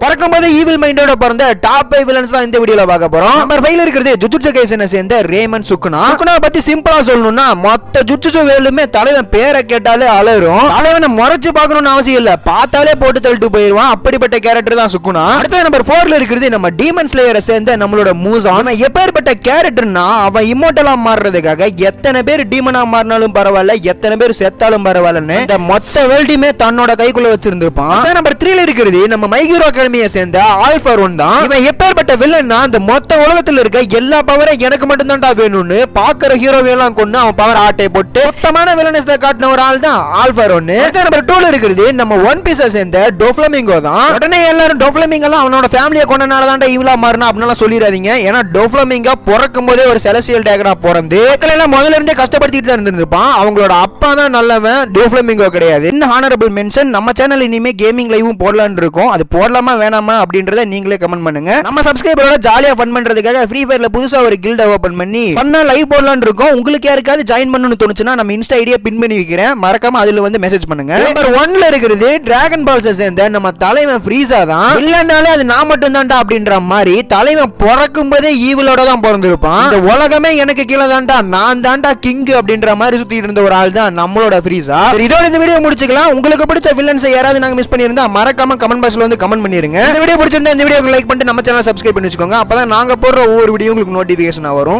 பறக்கும்போது ஈவில் மைண்டோட பிறந்த top 5 villains தான் இந்த வீடியோல பார்க்க போறோம். நம்பர் 5ல இருக்கிறது ஜுஜுட்சு கைசனை சேர்ந்த ரேமன் சுக்குனா. சுக்குனா பத்தி சிம்பிளா சொல்லணும்னா மொத்த ஜுஜுட்சு வேலுமே தலைவன் பேரை கேட்டாலே அலறும். தலைவனை முறைச்சு பார்க்கணும்னு அவசியம் இல்ல, பார்த்தாலே போட்டு தள்ளிட்டு போயிருவான். அப்படிப்பட்ட கேரக்டர் தான் சுக்குனா. அடுத்த நம்பர் 4ல இருக்கிறது நம்ம டீமன் ஸ்லேயரை சேர்ந்த நம்மளோட மூசா. அவன் எப்பேற்பட்ட கேரக்டர்னா அவன் இம்மோர்டலா மாறுறதுக்காக எத்தனை பேர் டீமனா மாறினாலும் பரவாயில்ல, எத்தனை பேர் செத்தாலும் பரவாயில்லன்னு இந்த மொத்த வேல்டியுமே தன்னோட கைக்குள்ள வச்சிருந்திருப்பான். நம்பர் 3ல இருக்கிறது நம்ம மைஹீரோ சேர்ந்த ஆல்பா ஒன் தான். இவன் எப்பேற்பட்ட வில்லன்னா அந்த மொத்த உலகத்துல இருக்க எல்லா பவரும் எனக்கு மட்டும் தான்டா வேணும்னு பாக்குற ஹீரோவை எல்லாம் கொண்டு அவன் பவர் ஆட்டை போட்டு மொத்தமான வில்லனஸ் காட்டின ஒரு ஆள் தான் ஆல்பா ஒன். நம்பர் 2ல இருக்கிறது நம்ம ஒன் பீஸை சேர்ந்த டோஃப்ளமிங்கோ தான். உடனே எல்லாரும் டோஃப்ளமிங்கோ எல்லாம் அவனோட ஃபேமிலியை கொண்டனால தான்டா இவ்ளா மாறினா அப்படிலாம் சொல்லிடாதீங்க. ஏன்னா டோஃப்ளமிங்கோ பிறக்கும் போதே ஒரு செலஸ்டியல் டேகரா பிறந்து எல்லாம் முதல்ல இருந்தே கஷ்டப்படுத்திட்டு தான் இருந்திருப்பான். அவங்களோட அப்பா தான் நல்லவன், டோஃப்ளமிங்கோ கிடையாது. இன்னும் ஹானரபிள் மென்ஷன் நம்ம சேனல் இனிமே கேமிங் லைவும் போடலான்னு இருக்கும். அது போடலாமா வேணாமா அப்படின்றத நீங்களே கமெண்ட் பண்ணுங்க. நம்ம சப்ஸ்கிரைபரோட ஜாலியா ஃபன் பண்றதுக்காக ஃப்ரீ ஃபயர்ல புதுசா ஒரு கில்ட் ஓபன் பண்ணி ஃபன்னா லைவ் போடலாம்னு இருக்கோம். உங்களுக்கு யாருக்காவது ஜாயின் பண்ணனும்னு தோணுச்சுனா நம்ம இன்ஸ்டா ஐடியா பின் பண்ணி வைக்கிறேன், மறக்காம அதுல வந்து மெசேஜ் பண்ணுங்க. நம்பர் 1ல இருக்குது டிராகன் பால்ஸ் சேர்ந்த நம்ம தலைவன் ஃப்ரீஸா தான். இல்லனாலே அது நான் மட்டும் தான்டா அப்படின்ற மாதிரி தலைவன் பிறக்கும் போதே ஈவிலோட தான் பிறந்திருப்பான். இந்த உலகமே எனக்கு கீழே தான்டா, நான் தான்டா கிங் அப்படின்ற மாதிரி சுத்திட்டு இருந்த ஒரு ஆள் தான் நம்மளோட ஃப்ரீஸா. சரி, இதோட இந்த வீடியோ முடிச்சுக்கலாம். உங்களுக்கு பிடிச்ச வில்லன்ஸ் யாராவது நாங்க மிஸ் பண்ணியிருந்தா மறக்காம கமெண்ட் பாக்ஸ்ல வந்து கமெண்ட் பண்ணிருங்க. இந்த வீடியோ பிடிச்சிருந்தா இந்த வீடியோக்கு லைக் பண்ணிட்டு நம்ம சேனலை சப்ஸ்கிரைப் பண்ணி வச்சுக்கோங்க. அப்பதான் நாங்க போடுற ஒவ்வொரு வீடியோ உங்களுக்கு நோட்டிபிகேஷன் வரும்.